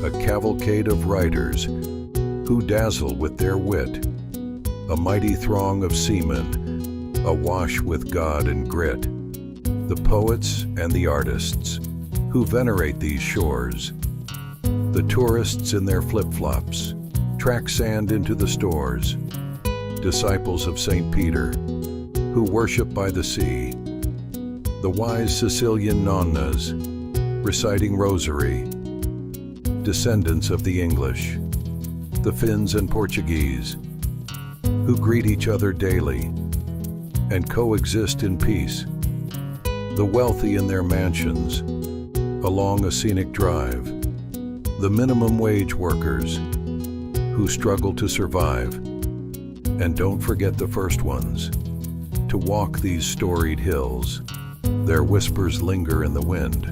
a cavalcade of writers who dazzle with their wit, a mighty throng of seamen, awash with God and grit, the poets and the artists who venerate these shores, the tourists in their flip-flops, track sand into the stores, disciples of St. Peter, who worship by the sea, the wise Sicilian nonnas, reciting rosary, descendants of the English, the Finns and Portuguese, who greet each other daily and coexist in peace, the wealthy in their mansions, along a scenic drive, the minimum wage workers who struggle to survive, and don't forget the first ones, to walk these storied hills. Their whispers linger in the wind,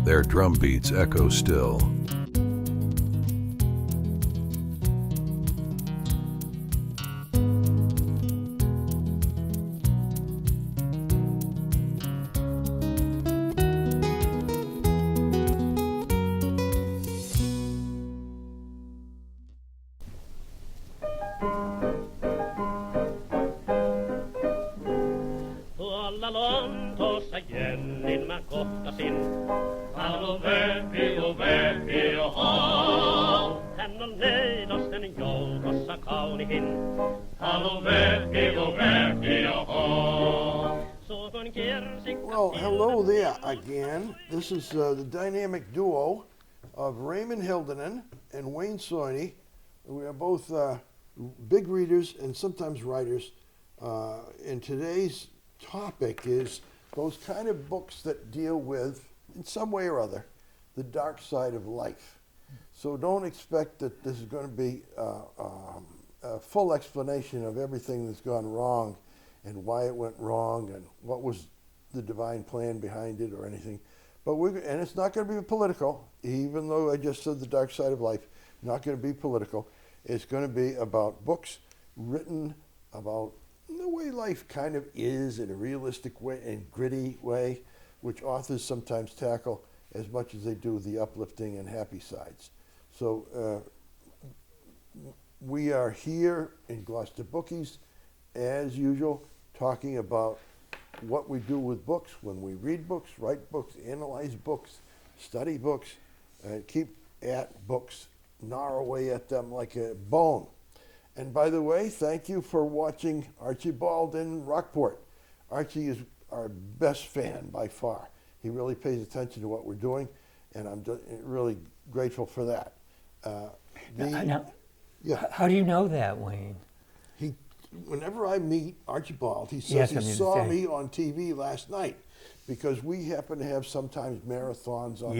their drumbeats echo still. Tuossa jännin mä kohtasin, Paolo Vepi, oho. Hän on neidosten joukossa kaunihin, Paolo Vepi, oho. Suokon kirsikka. Well, hello there again. This is the dynamic duo of Raymond Hildenen and Wayne Soini. We are both big readers and sometimes writers. And today's topic is those kind of books that deal with, in some way or other, the dark side of life. So don't expect that this is going to be a full explanation of everything that's gone wrong and why it went wrong and what was the divine plan behind it or anything. But and it's not going to be political, even though I just said the dark side of life. Not going to be political. It's going to be about books written about the way life kind of is in a realistic way and gritty way, which authors sometimes tackle as much as they do the uplifting and happy sides. So we are here in Gloucester Bookies, as usual, talking about what we do with books when we read books, write books, analyze books, study books, keep at books, gnaw away at them like a bone. And by the way, thank you for watching Archibald in Rockport. Archie is our best fan by far. He really pays attention to what we're doing, and I'm really grateful for that. How do you know that, Wayne? Whenever I meet Archibald, he Yes, says he saw me on TV last night, because we happen to have sometimes marathons on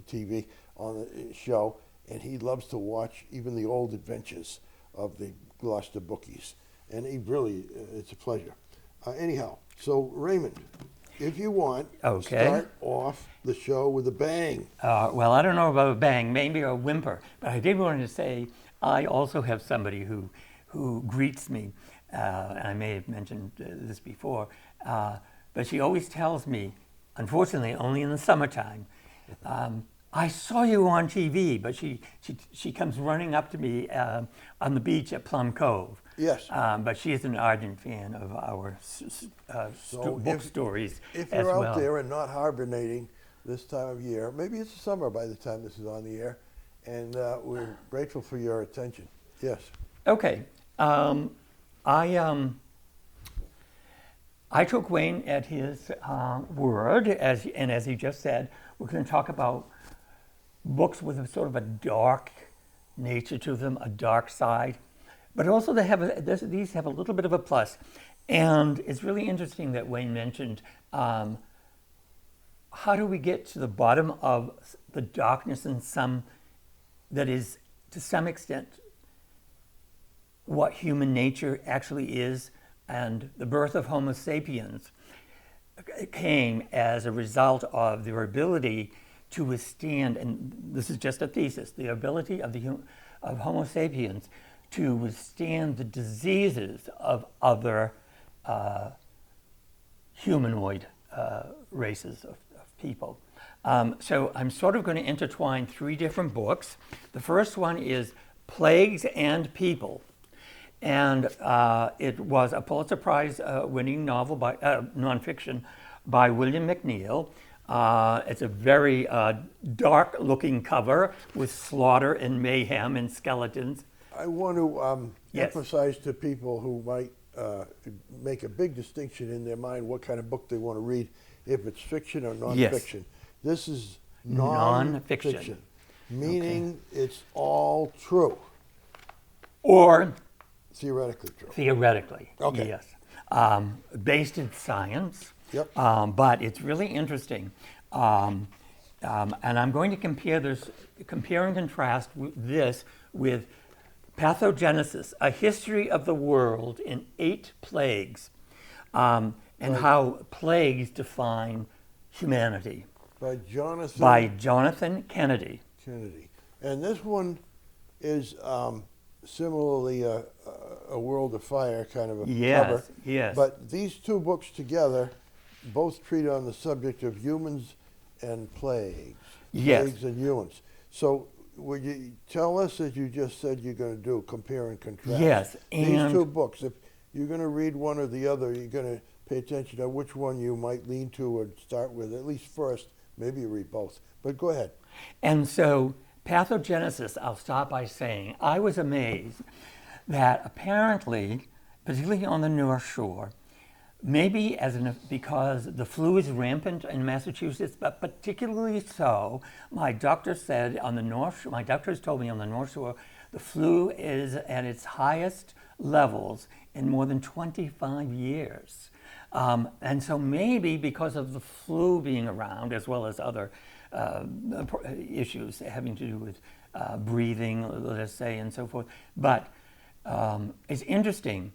TV, on the show, and he loves to watch even the old adventures of the Gloucester Bookies. And he really, it's a pleasure. Anyhow, so Raymond, if you want, start off the show with a bang. Well, I don't know about a bang, maybe a whimper, but I did want to say I also have somebody who greets me, and I may have mentioned this before, but she always tells me, unfortunately only in the summertime, I saw you on TV, but she comes running up to me on the beach at Plum Cove. Yes. But she is an ardent fan of our book stories if as you're out well. there and not hibernating this time of year, maybe it's the summer by the time this is on the air, and we're grateful for your attention. Yes. Okay. I took Wayne at his word, as he just said, we're going to talk about books with a sort of a dark nature to them, a dark side, but also these have a little bit of a plus. And it's really interesting that Wayne mentioned how do we get to the bottom of the darkness in that is to some extent what human nature actually is, and the birth of Homo sapiens came as a result of their ability to withstand, and this is just a thesis, the ability of Homo sapiens to withstand the diseases of other humanoid races, of people. So I'm sort of going to intertwine 3 different books. The first one is Plagues and People. And it was a Pulitzer Prize winning novel by nonfiction by William McNeill. It's a very dark looking cover with slaughter and mayhem and skeletons. I want to Yes. emphasize to people who might make a big distinction in their mind what kind of book they want to read, if it's fiction or nonfiction. Yes. This is Nonfiction. nonfiction, meaning it's all true, Or theoretically true. theoretically, Okay. yes. Based in science. Yep. But it's really interesting. And I'm going to compare and contrast this with Pathogenesis, A History of the World in 8 Plagues, and how plagues define humanity By Jonathan by Jonathan Kennedy. Kennedy. And this one is similarly a World of Fire kind of a cover. Yes. But these 2 books together both treat on the subject of humans and plagues. Yes. Plagues and humans. So would you tell us, as you just said you're going to do, compare and contrast? Yes, These and 2 books, if you're going to read one or the other, you're going to pay attention to which one you might lean to or start with, at least first. Maybe you read both. But go ahead. And so, Pathogenesis, I'll start by saying, I was amazed that apparently, particularly on the North Shore, maybe because the flu is rampant in Massachusetts, but particularly so, my doctor said on the North Shore, my doctors told me on the North Shore, the flu is at its highest levels in more than 25 years. And so maybe because of the flu being around, as well as other issues having to do with breathing, let us say, and so forth. But it's interesting.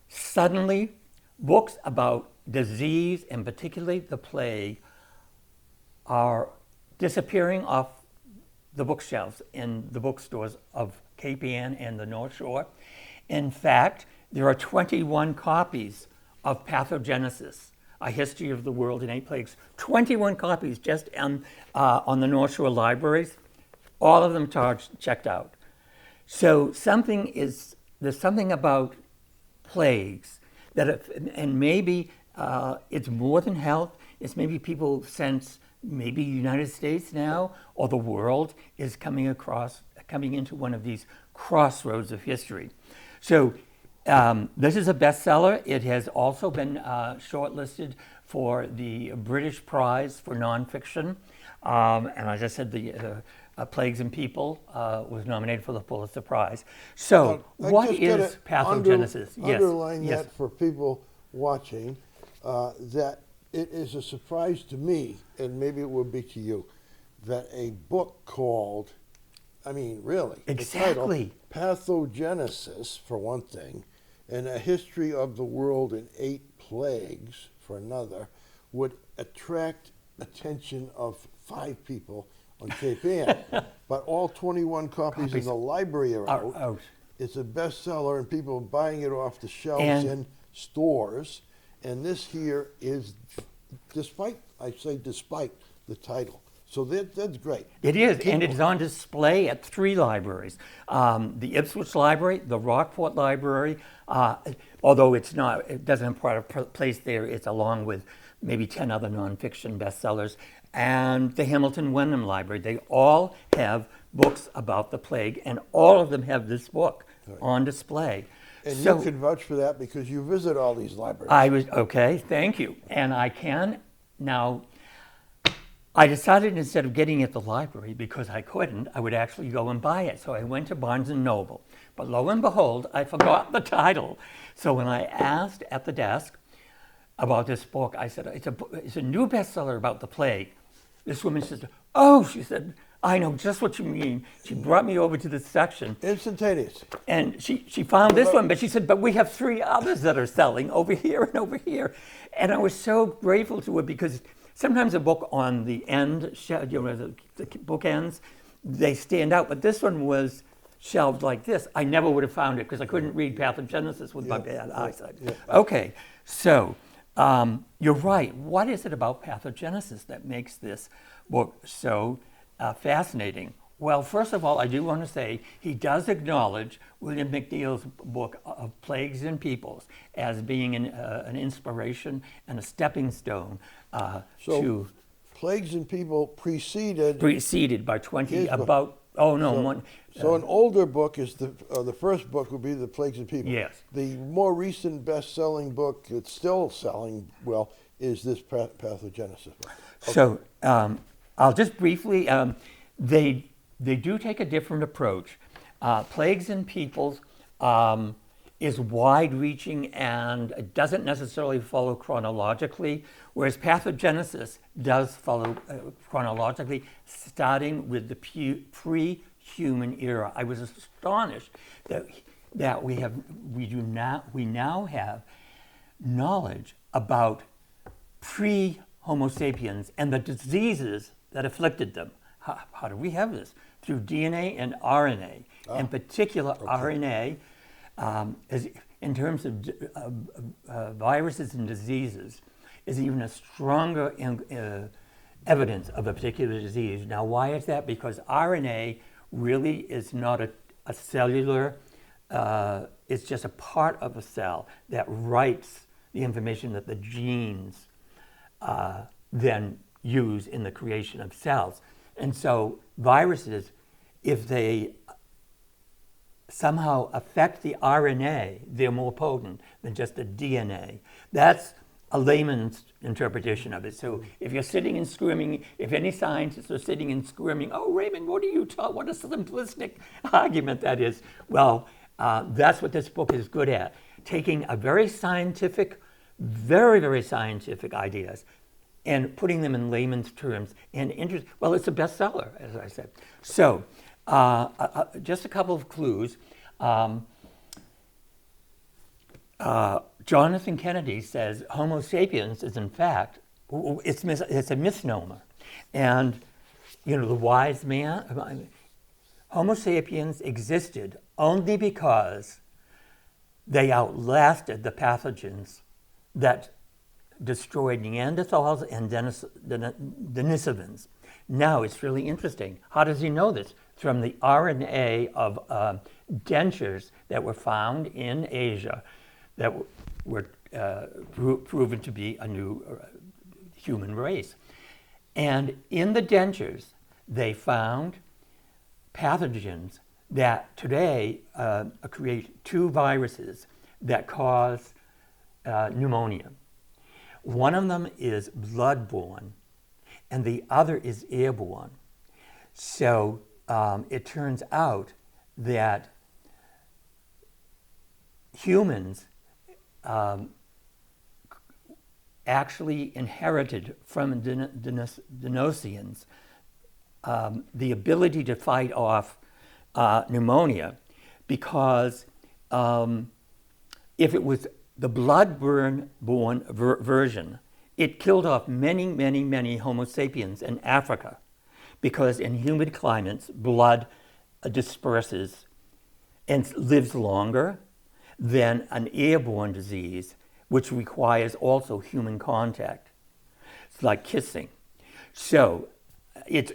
Suddenly, books about disease, and particularly the plague, are disappearing off the bookshelves in the bookstores of Cape Ann and the North Shore. In fact, there are 21 copies of Pathogenesis, A History of the World in 8 Plagues. 21 copies just on the North Shore libraries, all of them checked out. So there's something about plagues that, and maybe it's more than health, it's maybe people sense maybe the United States now or the world is coming into one of these crossroads of history. So this is a bestseller. It has also been shortlisted for the British Prize for Nonfiction. And as I said, the Plagues and People was nominated for the Pulitzer Prize. So what is Pathogenesis? Underline that for people watching, that it is a surprise to me, and maybe it will be to you, that a book called, I mean, really, Exactly. the title, Pathogenesis, for one thing, and A History of the World in 8 Plagues, for another, would attract attention of 5 people on Cape Ann. But all 21 copies in the library are out. It's a bestseller, and people are buying it off the shelves in stores. And this here is, despite the title. So that's great. It is, and it's on display at 3 libraries. The Ipswich Library, the Rockport Library, although it doesn't have part of place there, it's along with maybe 10 other nonfiction bestsellers, and the Hamilton Wenham Library. They all have books about the plague, and all of them have this book on display. And you can vouch for that because you visit all these libraries. Okay, thank you. And I can now. I decided instead of getting it at the library, because I couldn't, I would actually go and buy it. So I went to Barnes & Noble. But lo and behold, I forgot the title. So when I asked at the desk about this book, I said, it's a new bestseller about the plague. This woman said, oh, she said, I know just what you mean. She brought me over to this section. Instantaneous. And she found this one, but she said, but we have 3 others that are selling over here and over here. And I was so grateful to her because sometimes a book on the end, the bookends, they stand out. But this one was shelved like this. I never would have found it because I couldn't read Pathogenesis with my bad eyesight. Yeah. Okay, so You're right. What is it about pathogenesis that makes this book so fascinating? Well, first of all, I do want to say he does acknowledge William McNeill's book of Plagues and Peoples as being an inspiration and a stepping stone to Plagues and People preceded by 20 his book. about So an older book is the first book would be the Plagues and People. Yes. The more recent best-selling book that's still selling well is this Pathogenesis book. Okay. So I'll just briefly, they do take a different approach. Plagues and Peoples is wide-reaching and it doesn't necessarily follow chronologically, whereas Pathogenesis does follow chronologically, starting with the pre-human era. I was astonished that we now have knowledge about pre-Homo sapiens and the diseases that afflicted them. How do we have this? Through DNA and RNA. In particular, RNA, in terms of viruses and diseases, is even a stronger evidence of a particular disease. Now, why is that? Because RNA really is not a cellular, it's just a part of a cell that writes the information that the genes then use in the creation of cells. And so viruses, if they somehow affect the RNA, they're more potent than just the DNA. That's a layman's interpretation of it. So if you're sitting and screaming, if any scientists are sitting and screaming, "Oh, Raymond, what are you talking? What a simplistic argument that is." Well, that's what this book is good at, taking a very scientific, very, very scientific ideas and putting them in layman's terms. And well, it's a bestseller, as I said. So just a couple of clues. Jonathan Kennedy says Homo sapiens is in fact, it's a misnomer. And, the wise man, Homo sapiens existed only because they outlasted the pathogens that destroyed Neanderthals and Denisovans. Now, it's really interesting. How does he know this? From the RNA of dentures that were found in Asia that were proven to be a new human race. And in the dentures, they found pathogens that today create two viruses that cause pneumonia. One of them is bloodborne, and the other is airborne. So it turns out that humans actually inherited from Denisovans the ability to fight off pneumonia, because if it was the blood-borne version, it killed off many, many, many Homo sapiens in Africa, because in humid climates, blood disperses and lives longer than an airborne disease, which requires also human contact. It's like kissing. So it's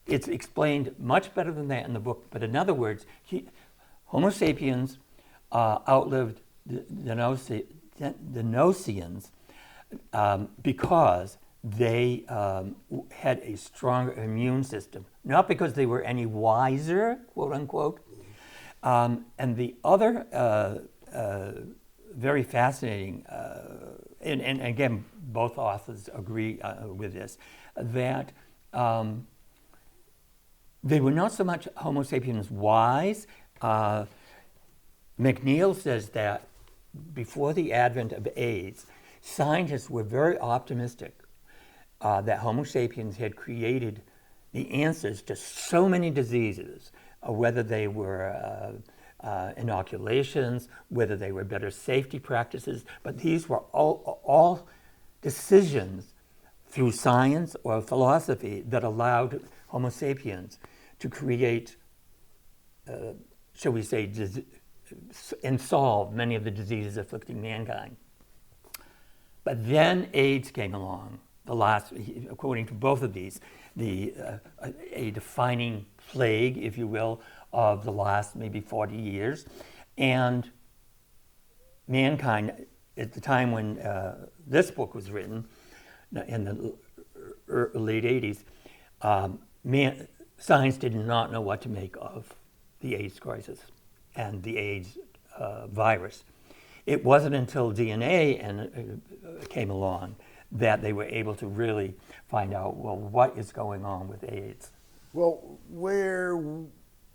explained much better than that in the book. But in other words, Homo sapiens outlived the Denisovans because they had a stronger immune system, not because they were any wiser, quote unquote. And the other very fascinating, and again, both authors agree with this, that they were not so much Homo sapiens wise. McNeill says that before the advent of AIDS, scientists were very optimistic that Homo sapiens had created the answers to so many diseases, whether they were inoculations, whether they were better safety practices, but these were all decisions through science or philosophy that allowed Homo sapiens to create, shall we say, and solve many of the diseases afflicting mankind. But then AIDS came along, the last, according to both of these, a defining plague, if you will, of the last maybe 40 years. And mankind, at the time when this book was written, in the late 80s, science did not know what to make of the AIDS crisis and the AIDS virus. It wasn't until DNA came along that they were able to really find out, well, what is going on with AIDS? Well, where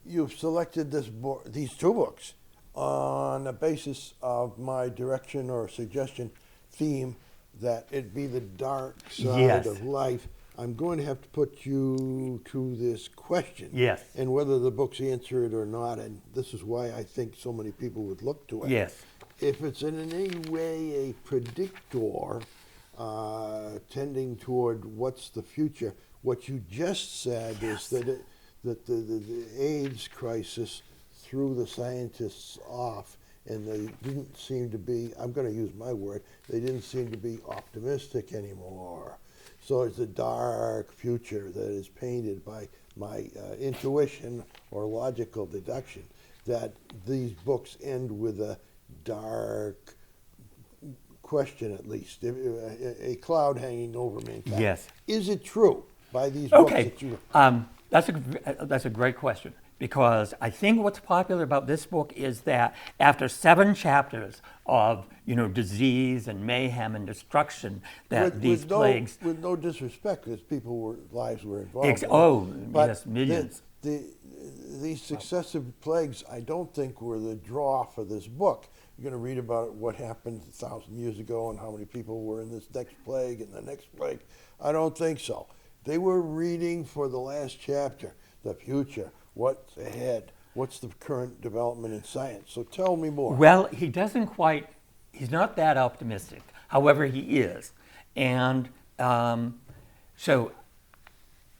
you've selected these two books on the basis of my direction or suggestion theme that it be the dark side Yes. of life, I'm going to have to put you to this question. Yes. And whether the books answer it or not, and this is why I think so many people would look to it. Yes. If it's in any way a predictor tending toward what's the future, what you just said is that the AIDS crisis threw the scientists off, and they didn't seem to be, I'm going to use my word, they didn't seem to be optimistic anymore. So it's a dark future that is painted by my intuition or logical deduction that these books end with a dark question, at least, a cloud hanging over mankind. Yes. Is it true by these books Okay, that you... that's a great question, because I think what's popular about this book is that after 7 chapters of disease and mayhem and destruction, that these plagues. With no disrespect, because lives were involved. But yes, millions. These successive plagues, I don't think were the draw for this book. You're going to read about what happened 1,000 years ago and how many people were in this next plague and the next plague. I don't think so. They were reading for the last chapter, the future, what's ahead, what's the current development in science. So tell me more. Well, he's not that optimistic. However, he is. And so...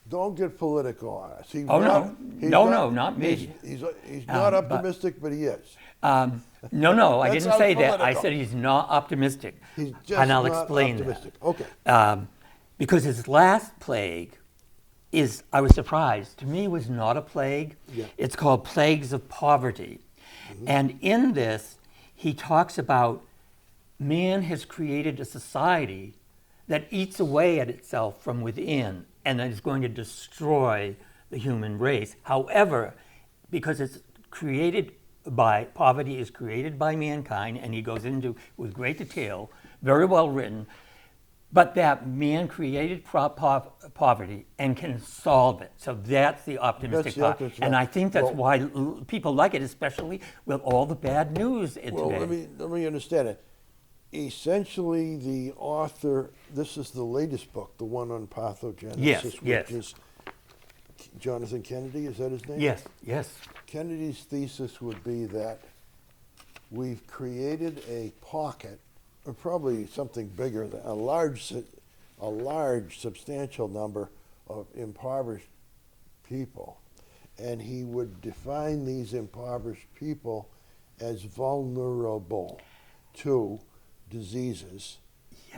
Don't get political on us. Not me. He's not optimistic, but he is. No, I That didn't sounds say that. I political. said he's not optimistic. He's just and I'll not explain optimistic. that. Okay. Because his last plague I was surprised, to me was not a plague. Yeah. It's called Plagues of Poverty. Mm-hmm. And in this, he talks about man has created a society that eats away at itself from within and that is going to destroy the human race. However, because it's created by, poverty is created by mankind, and he goes into, with great detail, very well written, but that man created poverty and can solve it. So that's the optimistic part. And I think that's why people like it, especially with all the bad news today. Let me understand it. Essentially, the author, this is the latest book, the one on pathogenesis, which is Jonathan Kennedy, is that his name? Yes. Kennedy's thesis would be that we've created a pocket, or probably something bigger, a large, substantial number of impoverished people. And he would define these impoverished people as vulnerable to diseases,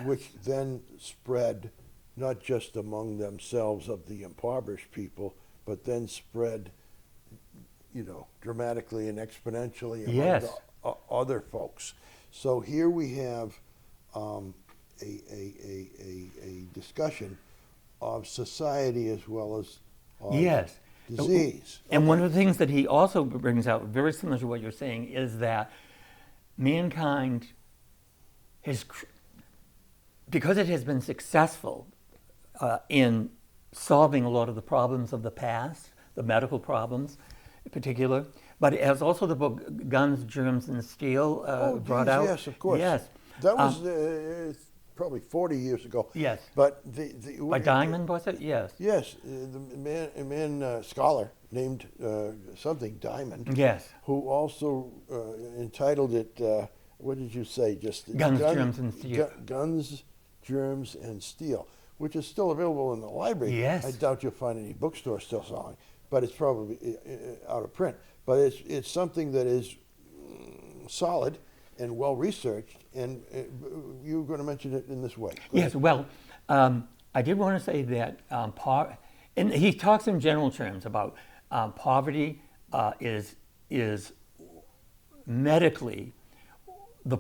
which then spread not just among themselves of the impoverished people, but then spread, dramatically and exponentially among the other folks. So here we have a discussion of society as well as disease. And one of the things that he also brings out, very similar to what you're saying, is that mankind because it has been successful in solving a lot of the problems of the past, the medical problems in particular, but as also the book Guns, Germs, and Steel brought out. Yes, of course. Yes. That was probably 40 years ago. Yes. But by Diamond, was it? Yes. Yes, a man scholar named something Diamond. Yes. Who also entitled it, what did you say? Just Guns, Germs, and Steel. Guns, Germs, and Steel, which is still available in the library. Yes. I doubt you'll find any bookstore still selling, but it's probably out of print. But it's something that is solid and well researched. And you were going to mention it in this way. Go Yes, ahead. well, I did want to say that, and he talks in general terms about poverty is medically the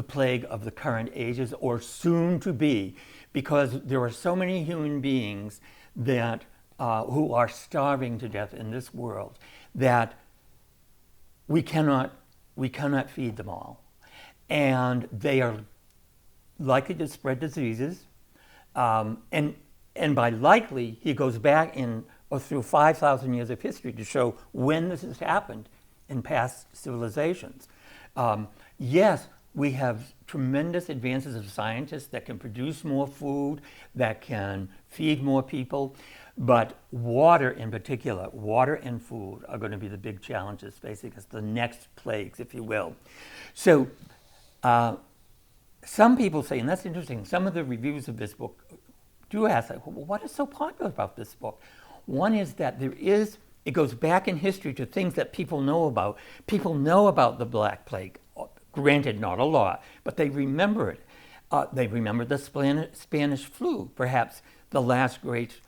plague of the current ages, or soon to be, because there are so many human beings that who are starving to death in this world that we cannot feed them all, and they are likely to spread diseases, and by likely he goes back in or through 5,000 years of history to show when this has happened in past civilizations. Yes, we have tremendous advances of scientists that can produce more food, that can feed more people, but water in particular, water and food are going to be the big challenges facing us, the next plagues, if you will. So some people say, and that's interesting, some of the reviews of this book do ask, like, well, what is so popular about this book? One is that it goes back in history to things that people know about. People know about the Black Plague, granted not a lot, but they remember it. They remember the Spanish flu, perhaps the last great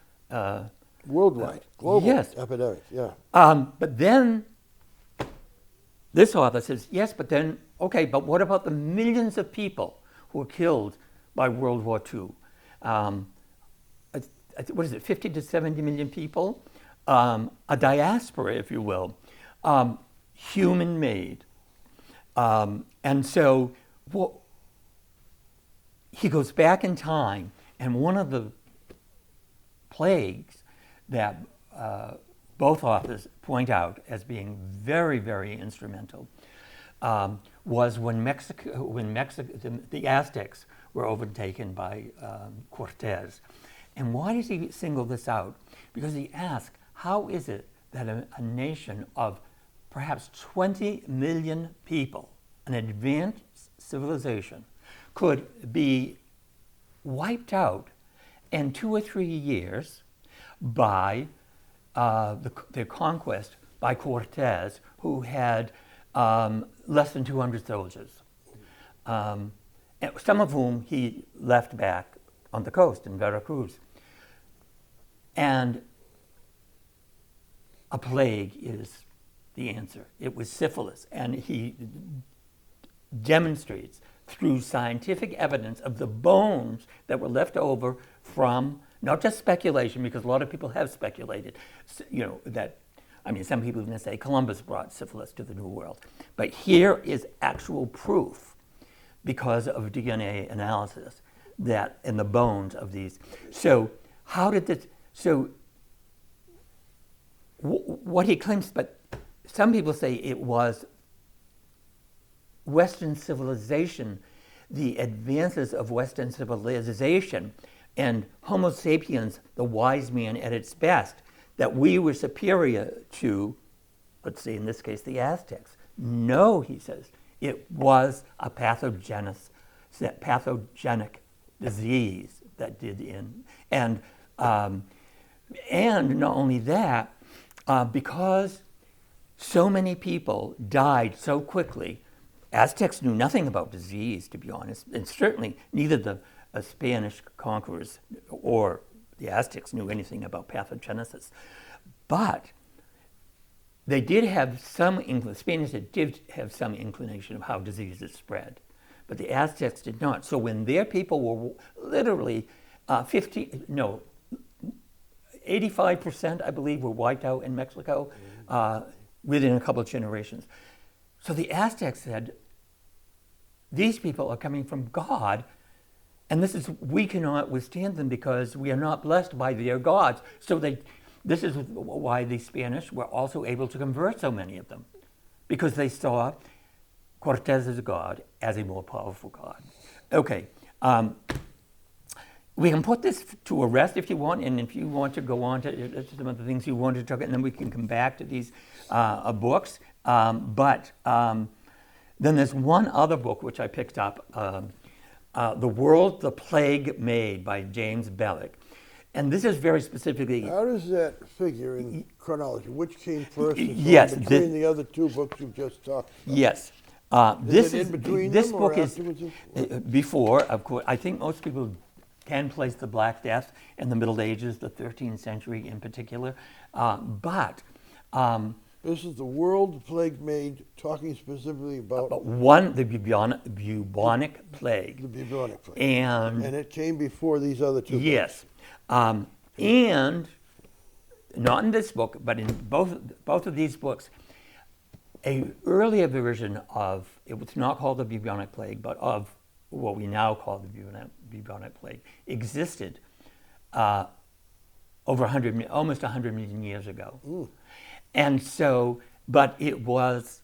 Worldwide, global yes. epidemic, yeah. But then this author says, yes, but then, okay, but what about the millions of people who were killed by World War II? What is it, 50 to 70 million people? A diaspora, if you will, human-made. And so he goes back in time, and one of the plagues that both authors point out as being very, very instrumental was when the Aztecs were overtaken by Cortez. And why does he single this out? Because he asks, how is it that a nation of perhaps 20 million people, an advanced civilization, could be wiped out in 2 or 3 years by their conquest by Cortez, who had less than 200 soldiers, some of whom he left back on the coast in Veracruz. And a plague is the answer. It was syphilis, and he demonstrates through scientific evidence of the bones that were left over from, not just speculation, because a lot of people have speculated, some people even say Columbus brought syphilis to the New World. But here is actual proof, because of DNA analysis, that in the bones of these. So how did this, what he claims, but some people say it was Western civilization, the advances of Western civilization, and Homo sapiens, the wise man at its best, that we were superior to, let's say in this case, the Aztecs. No, he says, it was a pathogenic disease that did in. And not only that, because so many people died so quickly, Aztecs knew nothing about disease, to be honest, and certainly neither the Spanish conquerors or the Aztecs knew anything about pathogenesis. But they did have some the Spanish did have some inclination of how diseases spread, but the Aztecs did not. So when their people were literally 85%, I believe, were wiped out in Mexico within a couple of generations. So the Aztecs said, these people are coming from God, and we cannot withstand them because we are not blessed by their gods. So this is why the Spanish were also able to convert so many of them, because they saw Cortez's God as a more powerful God. Okay, we can put this to a rest if you want, and if you want to go on to some of the things you want to talk about, and then we can come back to these books. But then there's one other book which I picked up, The World the Plague Made by James Bellick. And this is very specifically... How does that figure in chronology? Which came first and yes, between the other two books you just talked about? Yes. Is it in between this them or book is afterwards? before, of course. I think most people can place the Black Death in the Middle Ages, the 13th century in particular, but. This is the world plague made, talking specifically about The bubonic plague. the bubonic plague. And And it came before these other two. yes, and not in this book, but in both of these books, a earlier version of it was not called the bubonic plague, but of what we now call the bubonic plague existed over almost 100 million years ago. And so, but it was,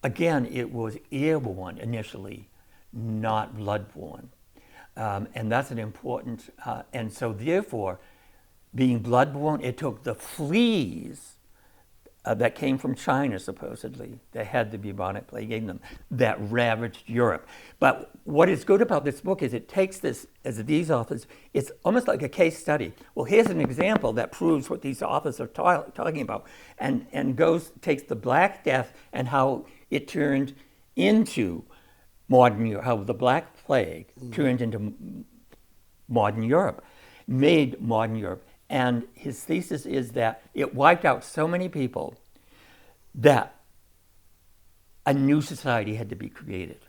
again, it was airborne initially, not bloodborne. And that's an important, and so therefore, being bloodborne, it took the fleas that came from China, supposedly, that had the bubonic plague in them, that ravaged Europe. But what is good about this book is it takes this, as these authors, it's almost like a case study. Well, here's an example that proves what these authors are talking about, and takes the Black Death and how it turned into modern Europe, how the Black Plague turned into modern Europe, made modern Europe. And his thesis is that it wiped out so many people that a new society had to be created.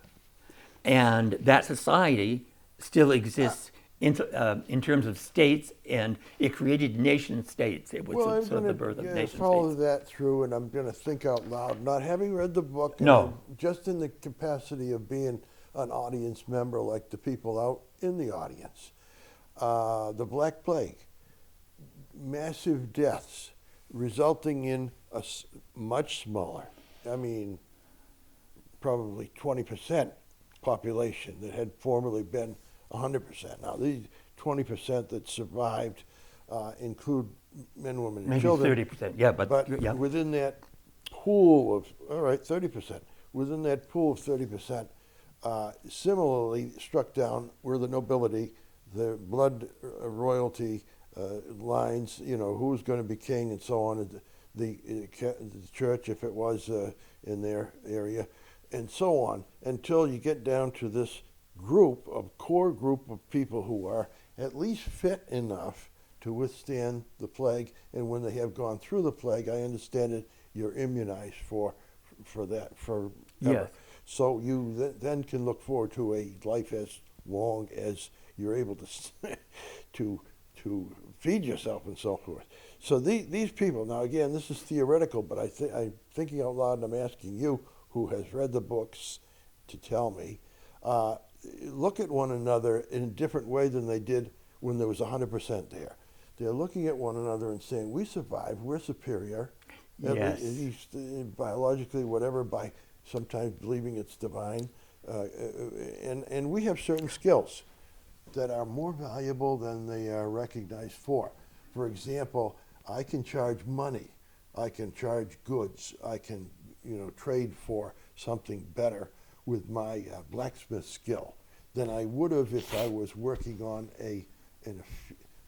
And that society still exists in terms of states, and it created nation states. It was sort of the birth of nation follow states. that through, and I'm going to think out loud, not having read the book. and No. just in the capacity of being an audience member like the people out in the audience. The Black Plague. Massive deaths resulting in a much smaller, I mean, probably 20% population that had formerly been 100%. Now, these 20% that survived include men, women, and Maybe children. 30%, yeah, but yeah. Within that pool of, 30%, within that pool of 30%, similarly struck down were the nobility, the blood royalty, lines, who's going to be king and so on, and the church if it was in their area, and so on, until you get down to this core group of people who are at least fit enough to withstand the plague, and when they have gone through the plague, I understand it, you're immunized for that forever. Yes. So you then can look forward to a life as long as you're able to feed yourself and so forth. So these people, now again, this is theoretical, but I'm thinking out loud and I'm asking you, who has read the books, to tell me, look at one another in a different way than they did when there was 100% there. They're looking at one another and saying, we survived, we're superior, Yes. at least biologically, whatever, by sometimes believing it's divine, and we have certain skills that are more valuable than they are recognized for. For example, I can charge money, I can charge goods, I can trade for something better with my blacksmith skill than I would have if I was working in a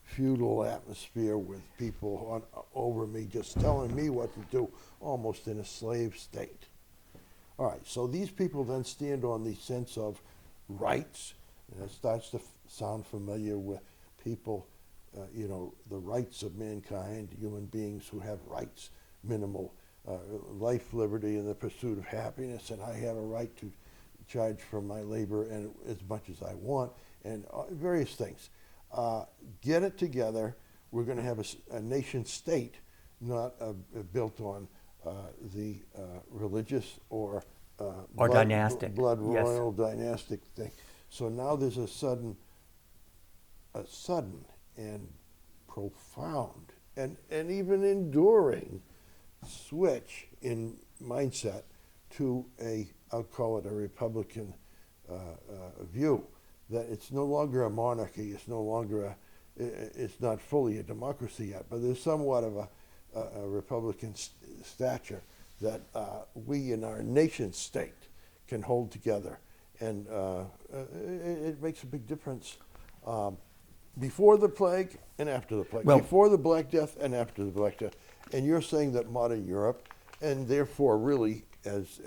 feudal atmosphere with people over me just telling me what to do, almost in a slave state. All right, so these people then stand on the sense of rights, and it starts to sound familiar with people, the rights of mankind, human beings who have rights, minimal life, liberty, and the pursuit of happiness, and I have a right to charge for my labor and as much as I want, and various things. Get it together. We're going to have a nation state, not built on the religious or dynastic. blood Yes. royal dynastic thing. So now there's a sudden and profound and even enduring switch in mindset to I'll call it a Republican view, that it's no longer a monarchy, it's not fully a democracy yet, but there's somewhat of a Republican stature that we in our nation state can hold together, and it makes a big difference before the plague and after the plague, before the Black Death and after the Black Death. And you're saying that modern Europe, and therefore really as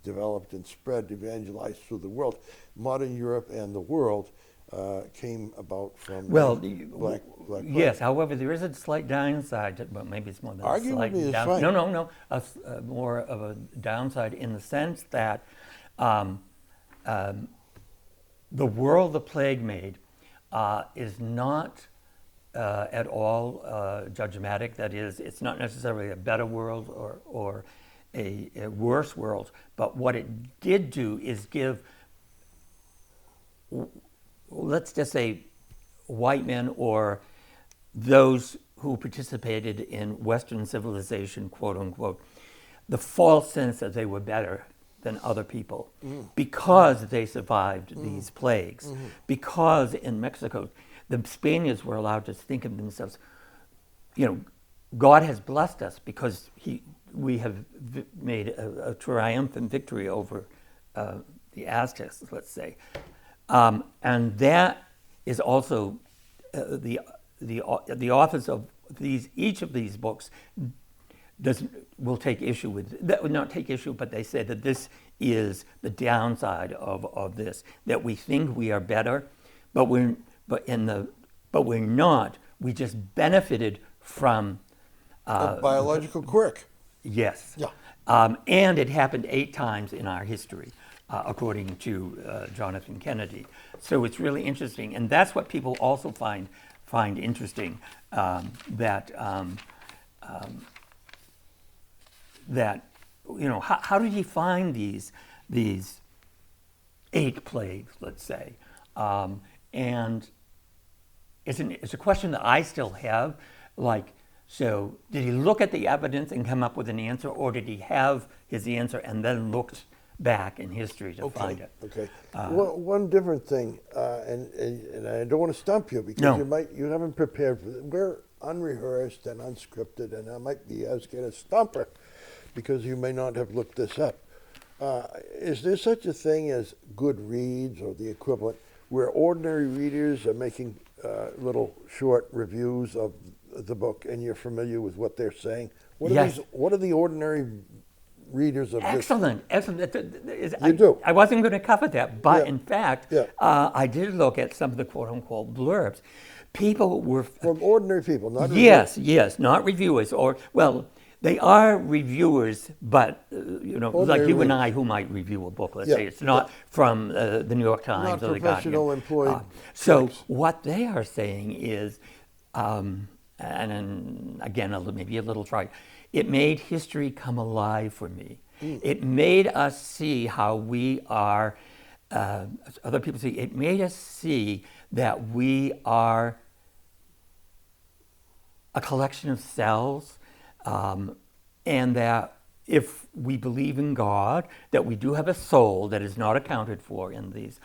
developed and spread, evangelized through the world. Modern Europe and the world came about from Well, black yes. However, there is a slight downside. Well, maybe it's more than a slight Arguably, it's down. fine. No. More of a downside in the sense that the world the plague made is not at all judgmatic. That is, it's not necessarily a better world or a worse world. But what it did do is give, let's just say, white men or those who participated in Western civilization, quote unquote, the false sense that they were better than other people because they survived these plagues. Because in Mexico, the Spaniards were allowed to think of themselves, God has blessed us because we have made a triumphant victory over the Aztecs, let's say. And that is also the authors of each of these books will take issue with that. Would not take issue, but they say that this is the downside of this. That we think we are better, but we're not. We just benefited from a biological quirk. Yes. Yeah. And it happened 8 times in our history, according to Jonathan Kennedy. So it's really interesting, and that's what people also find interesting. That how did he find these 8 plagues, let's say, and it's a question that I still have. Like, so did he look at the evidence and come up with an answer, or did he have his answer and then looked back in history to find it? Okay. One different thing, and I don't want to stump you because you haven't prepared for it. We're unrehearsed and unscripted, and I might be asking a stumper because you may not have looked this up. Is there such a thing as good reads or the equivalent where ordinary readers are making little short reviews of the book and you're familiar with what they're saying? What are the ordinary readers of Excellent. You do. I wasn't going to cover that, but in fact, Yeah. I did look at some of the quote-unquote blurbs. People were from ordinary people, not yes, not reviewers, they are reviewers, but like you and I, who might review a book. Let's say it's not from the New York Times not or the professional Guardian. employed. So what they are saying is, and again, maybe a little trite, it made history come alive for me. It made us see how we are. Other people see. It made us see that we are a collection of cells. And that if we believe in God, that we do have a soul that is not accounted for in these.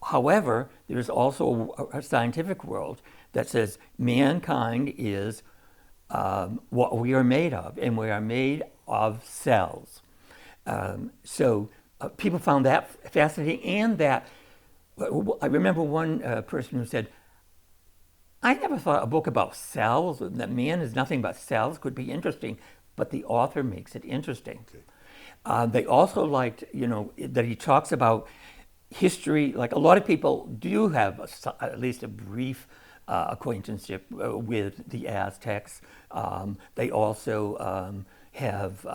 However, there's also a scientific world that says mankind is what we are made of, and we are made of cells. So people found that fascinating, and that I remember one person who said, I never thought a book about cells, that man is nothing but cells, could be interesting, but the author makes it interesting. Okay. They also liked, that he talks about history. Like a lot of people do have at least a brief acquaintanceship with the Aztecs. They also have,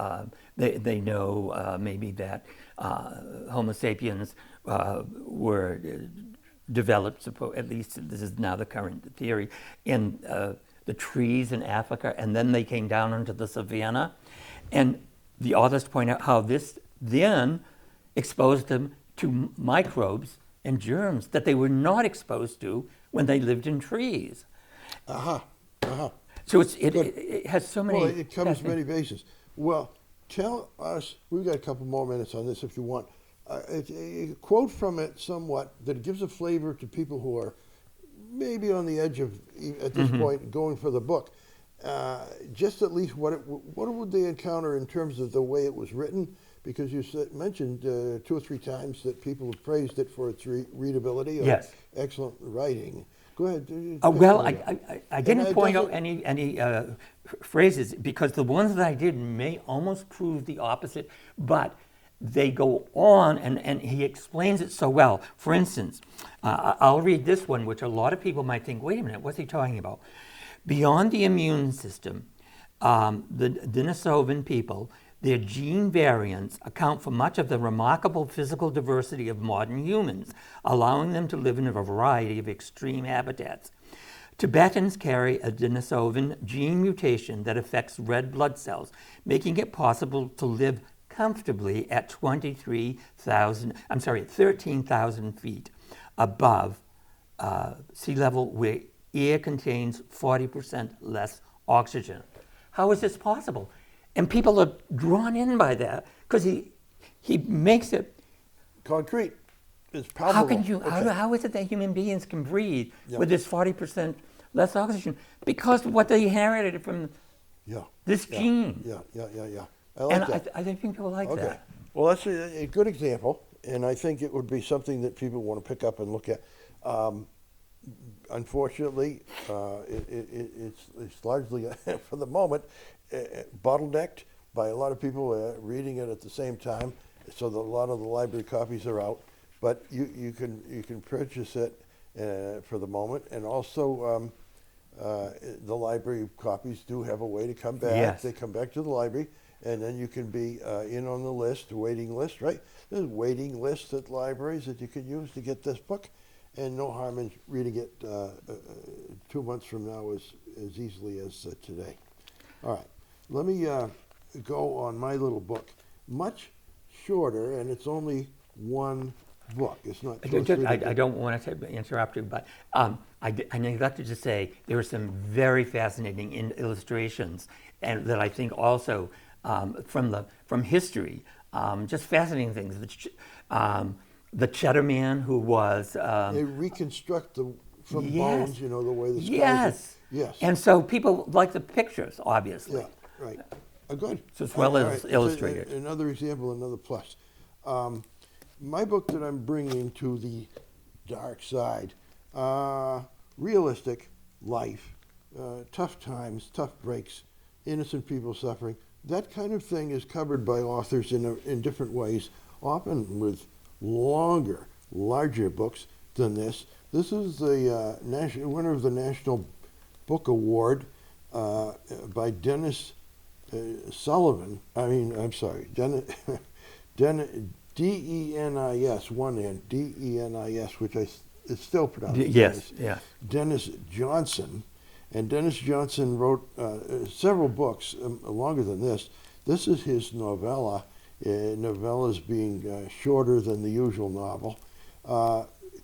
they know maybe that Homo sapiens were developed, at least this is now the current theory, in the trees in Africa, and then they came down into the savannah. And the authors point out how this then exposed them to microbes and germs that they were not exposed to when they lived in trees. So it has so many... Well, it covers many bases. Well, tell us, we've got a couple more minutes on this if you want. A quote from it somewhat that gives a flavor to people who are maybe on the edge of, at this point, going for the book. Just at least what would they encounter in terms of the way it was written? Because you mentioned 2 or 3 times that people have praised it for its readability or excellent writing. Go ahead. Well, pick one. I didn't it point out doesn't- any phrases because the ones that I did may almost prove the opposite, but they go on and he explains it so well. For instance, I'll read this one, which a lot of people might think, wait a minute, what's he talking about? Beyond the immune system, the Denisovan people, their gene variants account for much of the remarkable physical diversity of modern humans, allowing them to live in a variety of extreme habitats. Tibetans carry a Denisovan gene mutation that affects red blood cells, making it possible to live comfortably at 13,000 feet above sea level, where air contains 40% less oxygen. How is this possible? And people are drawn in by that because he makes it. Concrete. It's How palpable. can you? Okay. How is it that human beings can breathe Yeah. with this 40% less oxygen? Because what they inherited from Yeah. this Yeah. gene. Yeah. I like And that. I think people like Okay. that. Well, that's a good example, and I think it would be something that people want to pick up and look at. Unfortunately, it's largely, for the moment, bottlenecked by a lot of people reading it at the same time, so that a lot of the library copies are out. But you can purchase it for the moment, and also the library copies do have a way to come back. Yes. They come back to the library, and then you can be in on the list, the waiting list, right? There's waiting lists at libraries that you can use to get this book, and no harm in reading it 2 months from now as easily as today. All right, let me go on my little book. Much shorter, and it's only one book. It's not. I don't want to interrupt you, but I neglected to say there are some very fascinating illustrations, and that I think also from history, just fascinating things. The Cheddar Man, who was They reconstruct from yes. bones, the way the skulls. yes, Yes. and so people like the pictures, obviously. Yeah, right. Good. So as well All as right. illustrated. So, another example, another plus. My book that I'm bringing to the dark side, realistic life, tough times, tough breaks, innocent people suffering. That kind of thing is covered by authors in different ways, often with larger books than this. This is the winner of the National Book Award by Dennis Sullivan. Denis, D-E-N-I-S, one N, D-E-N-I-S, which it's still pronounced Yes, yeah. Dennis Johnson. And Dennis Johnson wrote several books longer than this. This is his novella, novellas being shorter than the usual novel,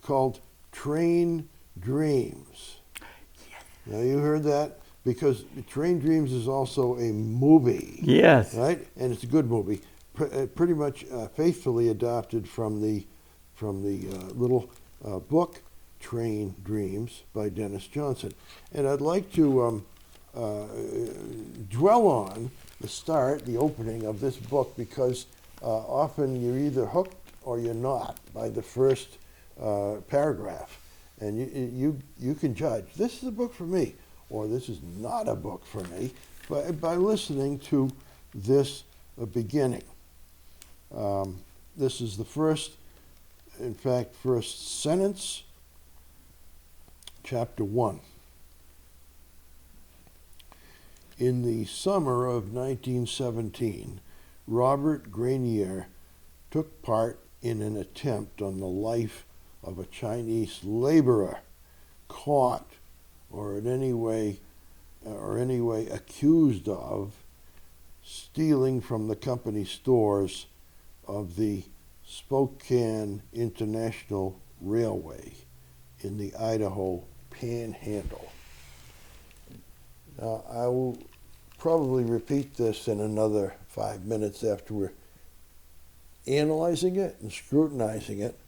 called Train Dreams. Yes. Now you heard that? Because Train Dreams is also a movie. Yes. Right? And it's a good movie. Pretty much faithfully adopted from the little book Train Dreams by Dennis Johnson. And I'd like to dwell on the opening of this book, because often you're either hooked or you're not by the first paragraph. And you can judge, this is a book for me, or this is not a book for me, by listening to this beginning. This is the first sentence, chapter 1. In the summer of 1917, Robert Grenier took part in an attempt on the life of a Chinese laborer caught or in any way accused of stealing from the company stores of the Spokane International Railway in the Idaho Panhandle. Now, I will probably repeat this in another 5 minutes after we're analyzing it and scrutinizing it,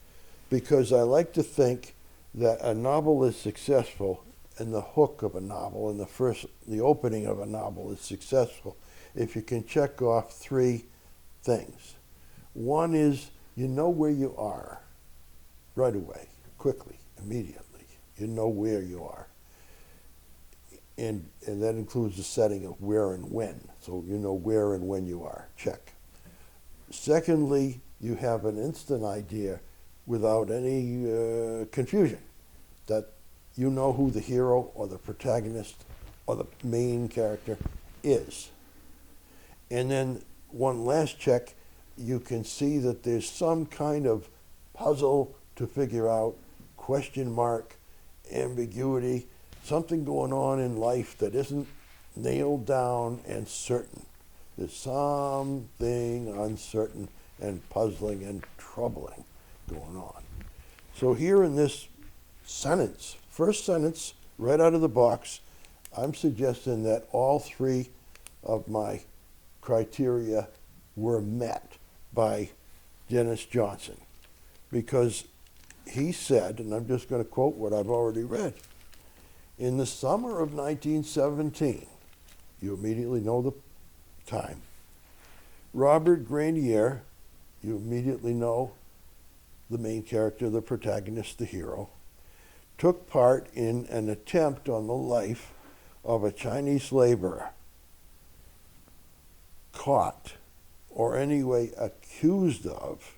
because I like to think that a novel is successful, and the hook of a novel and the opening of a novel is successful if you can check off 3 things. One is you know where you are right away, quickly, immediately. You know where you are. And that includes the setting of where and when. So you know where and when you are. Check. Secondly, you have an instant idea without any confusion that you know who the hero or the protagonist or the main character is. And then one last check, you can see that there's some kind of puzzle to figure out, question mark, ambiguity, something going on in life that isn't nailed down and certain. There's something uncertain and puzzling and troubling going on. So here in this sentence, first sentence, right out of the box, I'm suggesting that all three of my criteria were met by Dennis Johnson, because he said, and I'm just going to quote what I've already read, in the summer of 1917, you immediately know the time, Robert Grenier, you immediately know the main character, the protagonist, the hero, took part in an attempt on the life of a Chinese laborer caught, or anyway accused of,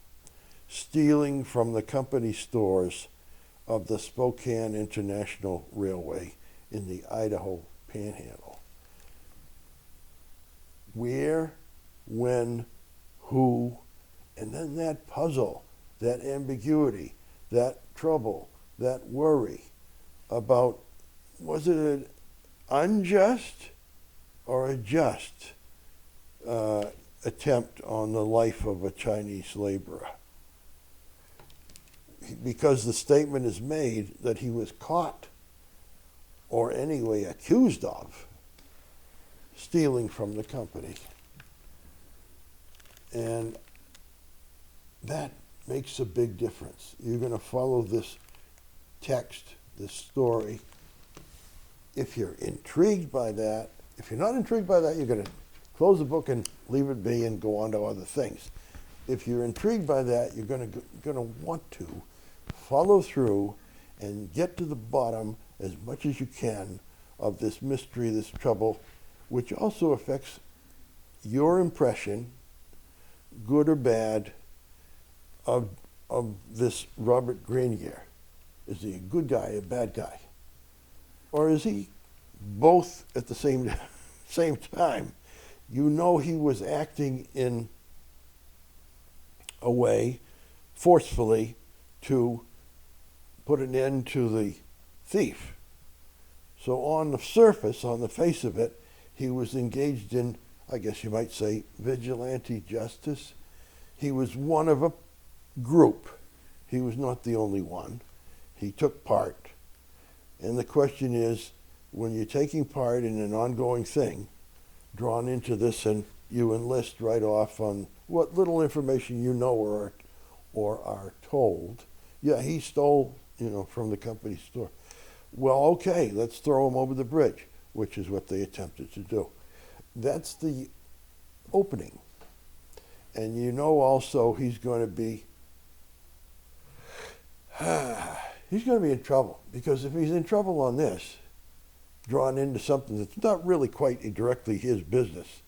stealing from the company stores of the Spokane International Railway in the Idaho Panhandle. Where, when, who, and then that puzzle, that ambiguity, that trouble, that worry about, was it an unjust or a just attempt on the life of a Chinese laborer? Because the statement is made that he was caught, or anyway accused of, stealing from the company. And that makes a big difference. You're going to follow this text, this story. If you're intrigued by that, if you're not intrigued by that, you're going to close the book and leave it be and go on to other things. If you're intrigued by that, you're going to want to follow through and get to the bottom as much as you can of this mystery, this trouble, which also affects your impression, good or bad, of this Robert Grenier. Is he a good guy, a bad guy? Or is he both at the same time? You know he was acting in a way, forcefully, to put an end to the thief. So on the surface, on the face of it, he was engaged in, I guess you might say, vigilante justice. He was one of a group. He was not the only one. He took part. And the question is, when you're taking part in an ongoing thing, drawn into this, and you enlist right off on what little information you know or are told, yeah, he stole, from the company store. Well, okay, let's throw him over the bridge, which is what they attempted to do. That's the opening. And also he's going to be in trouble, because if he's in trouble on this, drawn into something that's not really quite directly his business,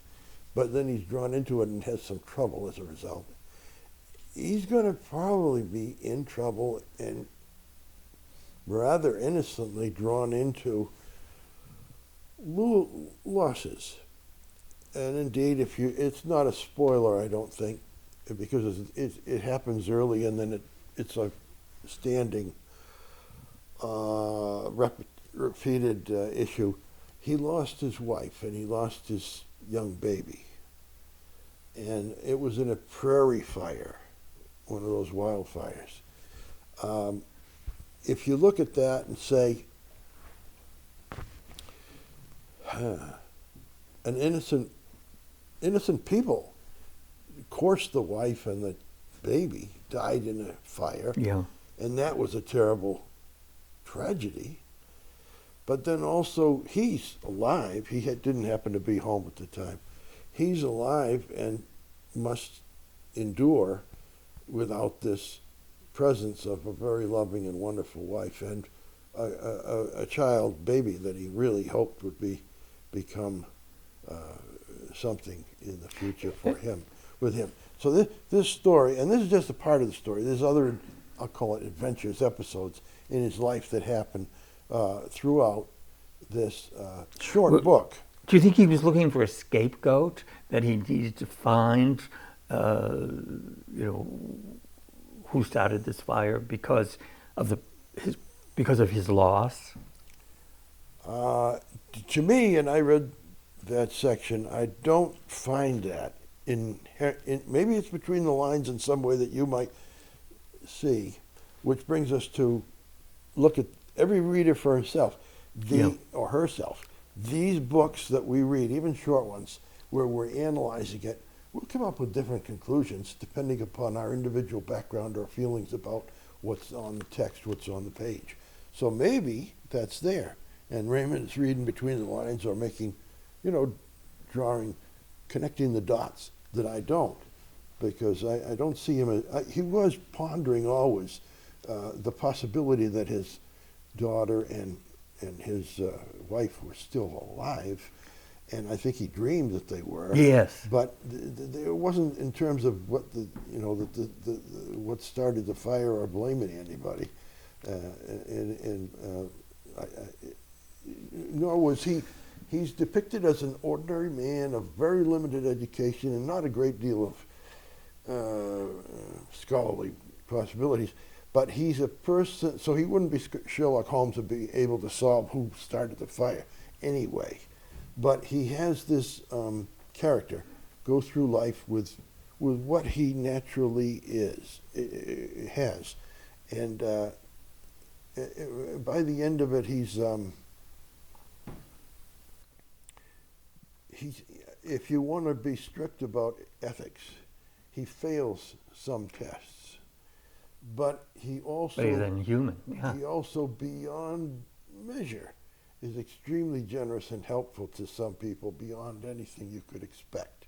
but then he's drawn into it and has some trouble as a result, he's going to probably be in trouble and rather innocently drawn into losses. And indeed, it's not a spoiler, I don't think, because it happens early, and then it's a standing, repeated issue. He lost his wife, and he lost his young baby. And it was in a prairie fire, one of those wildfires. If you look at that and say, an innocent people, of course the wife and the baby died in a fire, and that was a terrible tragedy. But then also he's alive. He didn't happen to be home at the time. He's alive and must endure without this presence of a very loving and wonderful wife, and a child baby that he really hoped would become something in the future for him, with him. So this story, and this is just a part of the story, there's other, I'll call it adventures, episodes in his life that happen throughout this short book. Do you think he was looking for a scapegoat that he needed to find, who started this fire because of his loss? To me, and I read that section, I don't find that in maybe it's between the lines in some way that you might see, which brings us to look at every reader for himself, or herself. These books that we read, even short ones, where we're analyzing it, we'll come up with different conclusions depending upon our individual background or feelings about what's on the text, what's on the page. So maybe that's there. And Raymond is reading between the lines or making, drawing, connecting the dots that I don't. Because I don't see him, he was pondering always the possibility that his daughter and his wife were still alive. And I think he dreamed that they were. Yes. But it wasn't in terms of what what started the fire or blaming anybody. Nor was he's depicted as an ordinary man of very limited education and not a great deal of scholarly possibilities. But he's a person, so he wouldn't be Sherlock Holmes and be able to solve who started the fire anyway. But he has this character go through life with what he naturally has. And by the end of it, he's if you want to be strict about ethics, he fails some tests. But he also Better than human. Yeah. he also, beyond measure, is extremely generous and helpful to some people beyond anything you could expect.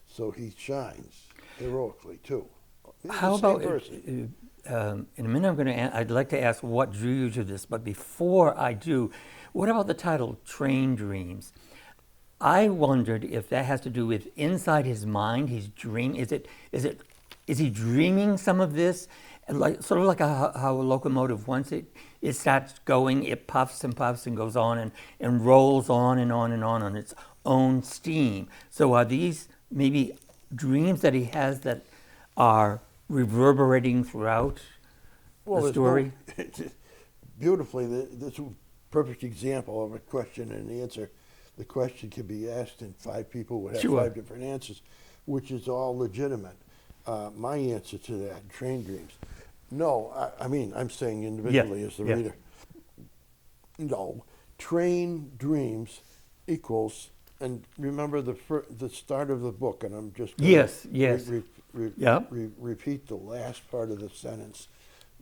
So he shines heroically too. He's How the same about person. in a minute? I'd like to ask what drew you to this, but before I do, what about the title "Train Dreams"? I wondered if that has to do with inside his mind. His dream is he dreaming some of this, like sort of like how a locomotive once it starts going, it puffs and puffs and goes on and rolls on and on and on its own steam. So are these maybe dreams that he has that are reverberating throughout the story? Beautifully, this is a perfect example of a question and an answer. The question can be asked and 5 people would have Sure. 5 different answers, which is all legitimate. My answer to that, train dreams. No, I mean, I'm saying individually as the reader. No, train dreams equals, and remember the start of the book, and I'm just going to repeat the last part of the sentence.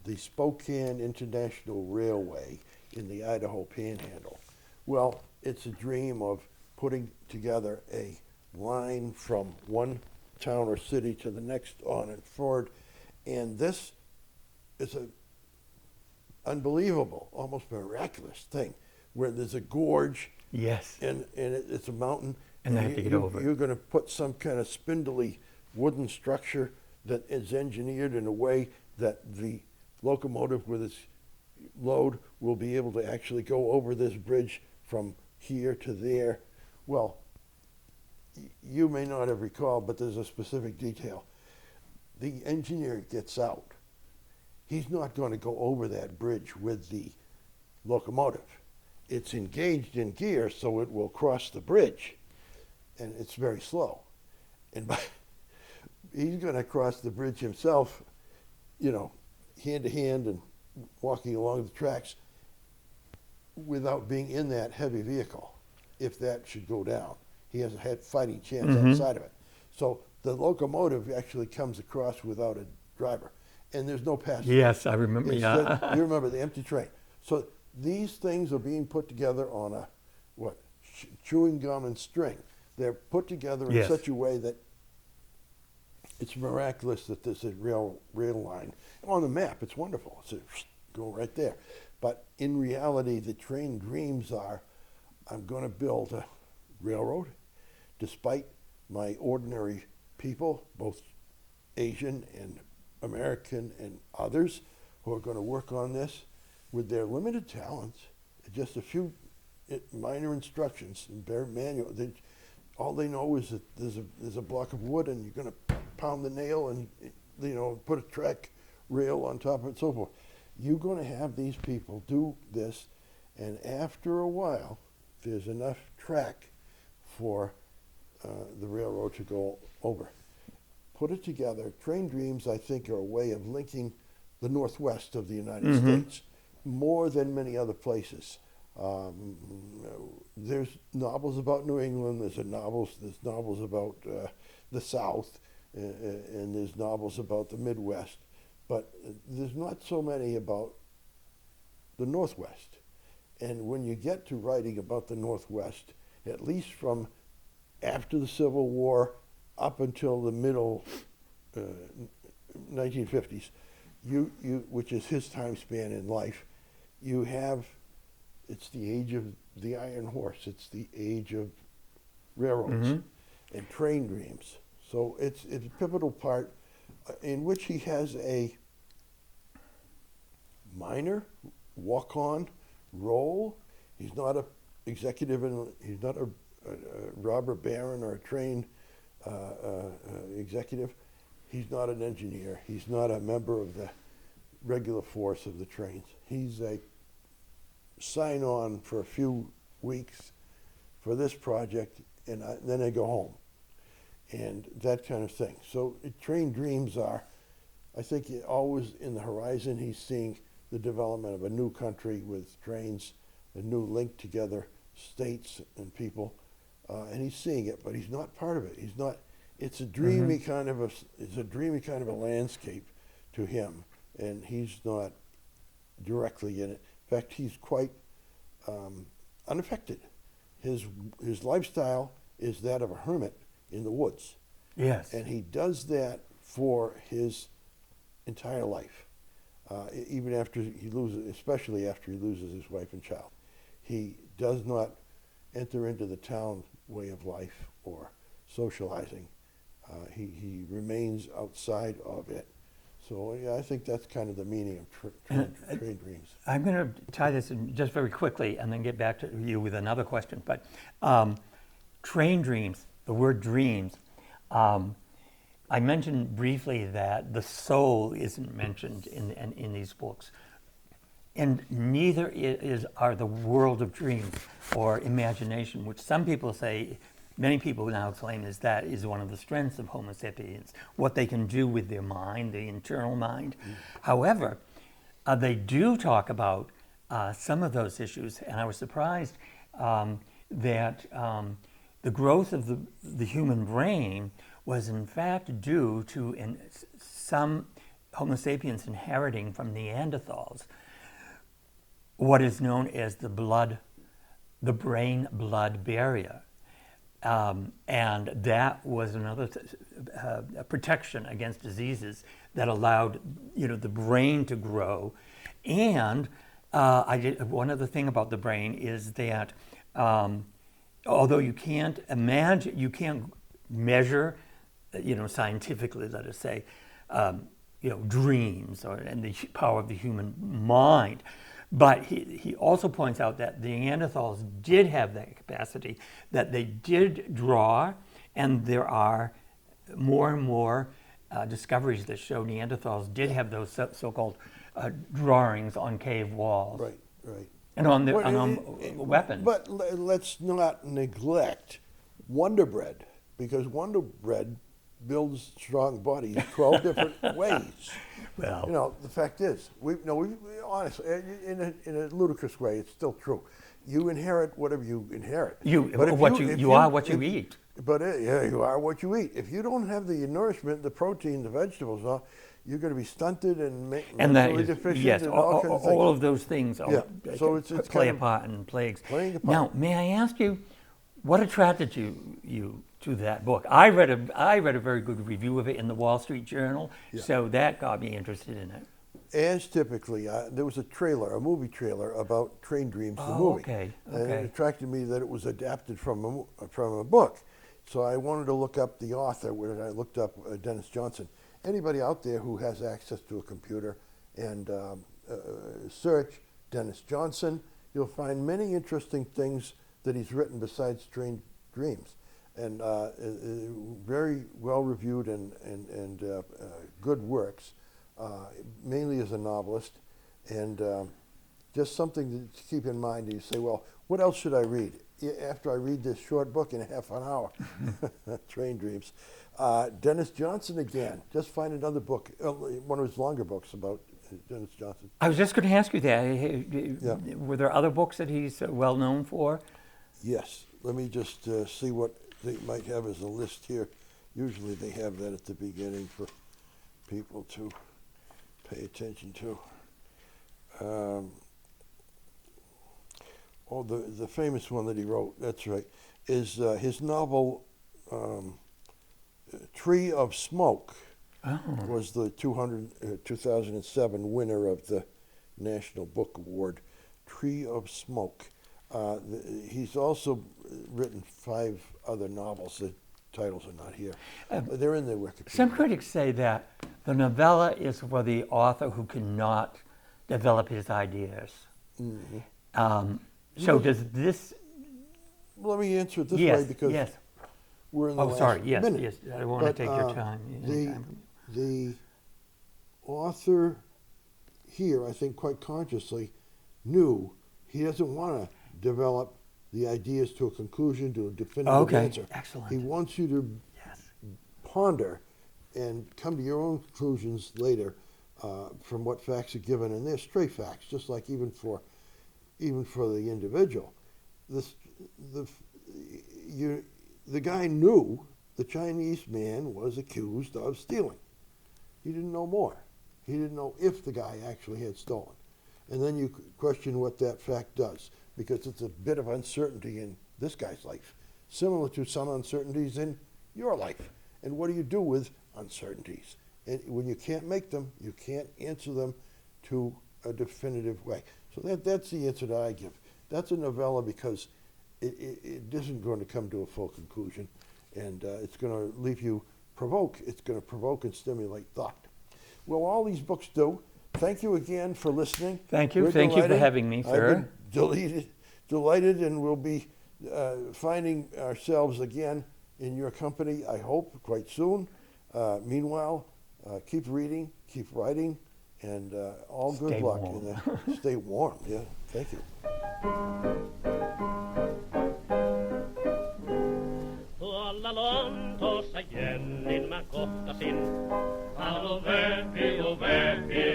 The Spokane International Railway in the Idaho Panhandle. Well, it's a dream of putting together a line from one town or city to the next on and forward, and this is an unbelievable, almost miraculous thing, where there's a gorge, Yes. and it's a mountain, And they have to get over it. You're going to put some kind of spindly wooden structure that is engineered in a way that the locomotive with its load will be able to actually go over this bridge from here to there. Well, you may not have recalled, but there's a specific detail. The engineer gets out. He's not going to go over that bridge with the locomotive. It's engaged in gear, so it will cross the bridge, and it's very slow. And he's going to cross the bridge himself, hand to hand and walking along the tracks without being in that heavy vehicle. If that should go down, he has a fighting chance outside of it. So the locomotive actually comes across without a driver, and there's no passenger. Yes, I remember. You remember the empty train. So these things are being put together on a chewing gum and string. They're put together in such a way that it's miraculous that there's a rail line on the map. It's wonderful. It's go right there. But in reality, the train dreams are, I'm going to build a railroad, despite my ordinary people, both Asian and American and others, who are going to work on this with their limited talents, just a few minor instructions and bare manual. All they know is that there's a block of wood and you're going to pound the nail and put a track rail on top of it and so forth. You're going to have these people do this, and after a while, there's enough track for the railroad to go over. Put it together. Train dreams, I think, are a way of linking the Northwest of the United States more than many other places. There's novels about New England. There's novels about the South, and there's novels about the Midwest. But there's not so many about the Northwest. And when you get to writing about the Northwest, at least from after the Civil War up until the middle 1950s, which is his time span in life, you have, it's the age of the Iron Horse. It's the age of railroads and train dreams. So it's a pivotal part in which he has a minor walk-on role. He's not a executive, he's not a robber baron or a train executive. He's not an engineer. He's not a member of the regular force of the trains. He's a sign-on for a few weeks for this project, and then I go home, and that kind of thing. So train dreams are, I think, always in the horizon. He's seeing the development of a new country with trains, a new link together states and people, and he's seeing it, but he's not part of it. He's not. It's a dreamy kind of a landscape to him, and he's not directly in it. In fact, he's quite unaffected. His lifestyle is that of a hermit in the woods. Yes. And he does that for his entire life, even after he loses, especially after he loses his wife and child. He does not enter into the town way of life or socializing. He remains outside of it. So yeah, I think that's kind of the meaning of train dreams. I'm going to tie this in just very quickly and then get back to you with another question. But train dreams, the word dreams, I mentioned briefly that the soul isn't mentioned in these books. And neither are the world of dreams or imagination, which some people say, many people now claim that is one of the strengths of Homo sapiens, what they can do with their mind, the internal mind. However, they do talk about some of those issues, and I was surprised that the growth of the human brain was in fact due to some Homo sapiens inheriting from Neanderthals what is known as the brain-blood barrier. And that was another protection against diseases that allowed, the brain to grow. And one other thing about the brain is that although you can't measure, scientifically, let us say, dreams and the power of the human mind. But he also points out that the Neanderthals did have that capacity, that they did draw, and there are more and more discoveries that show Neanderthals did have those so-called drawings on cave walls. Right. And on weapons. But let's not neglect Wonder Bread, because Wonder Bread builds strong bodies 12 different ways. Well, the fact is, we honestly, in a ludicrous way, it's still true. You inherit whatever you inherit. You are what you eat. But you are what you eat. If you don't have the nourishment, the protein, the vegetables, you're going to be stunted and mentally deficient. Yes, and all kinds of things. all of those things so it's play kind a part in plagues. Playing a part. Now, may I ask you, what attracted you to that book? I read a very good review of it in the Wall Street Journal, so that got me interested in it. As typically, there was a movie trailer about Train Dreams, the movie. Okay, And it okay. attracted me that it was adapted from a book. So I wanted to look up the author, where I looked up Dennis Johnson. Anybody out there who has access to a computer and search Dennis Johnson, you'll find many interesting things that he's written besides Train Dreams. And very well reviewed and good works, mainly as a novelist. And just something to keep in mind. You say, well, what else should I read? After I read this short book in half an hour, Train Dreams. Dennis Johnson again. Just find another book, one of his longer books about Dennis Johnson. I was just going to ask you that. Yeah. Were there other books that he's well known for? Yes. Let me just see what they might have as a list here. Usually they have that at the beginning for people to pay attention to. The famous one that he wrote, that's right, is his novel Tree of Smoke. Oh. Was the 2007 winner of the National Book Award, Tree of Smoke. He's also written 5 other novels. The titles are not here. They're in the Wikipedia. Some critics say that the novella is for the author who cannot develop his ideas. Mm-hmm. So does this... Let me answer it this yes, way because yes. we're in the last sorry, yes, minute. yes. I don't want to But, take your time. The author here, I think quite consciously, knew he doesn't want to develop the ideas to a conclusion, to a definitive answer. Excellent. He wants you to ponder and come to your own conclusions later from what facts are given, and they're straight facts, just like even for the individual. The guy knew the Chinese man was accused of stealing. He didn't know more. He didn't know if the guy actually had stolen. And then you question what that fact does, because it's a bit of uncertainty in this guy's life, similar to some uncertainties in your life. And what do you do with uncertainties? And when you can't make them, you can't answer them to a definitive way. So that's the answer that I give. That's a novella because it isn't going to come to a full conclusion, and it's going to leave you it's going to provoke and stimulate thought. Well, all these books do. Thank you again for listening. Thank you. We're Thank you for delighted. having me, sir. I've been delighted, and we'll be finding ourselves again in your company, I hope, quite soon. Meanwhile, keep reading, keep writing, and all good Stay luck. warm. Stay warm, yeah. Thank you. Tuolla Lontoossa Jennin mä kohtasin. Halo Verpi,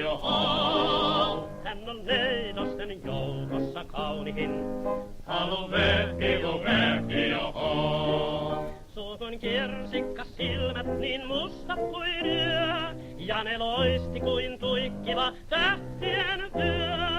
oh. Hän on neidosten joukossa kaunihin. Halo Verpi, oh. Suukon kirsikka silmät niin mustat kuin yö. Ja ne loisti kuin tuikkiva tähtien työ.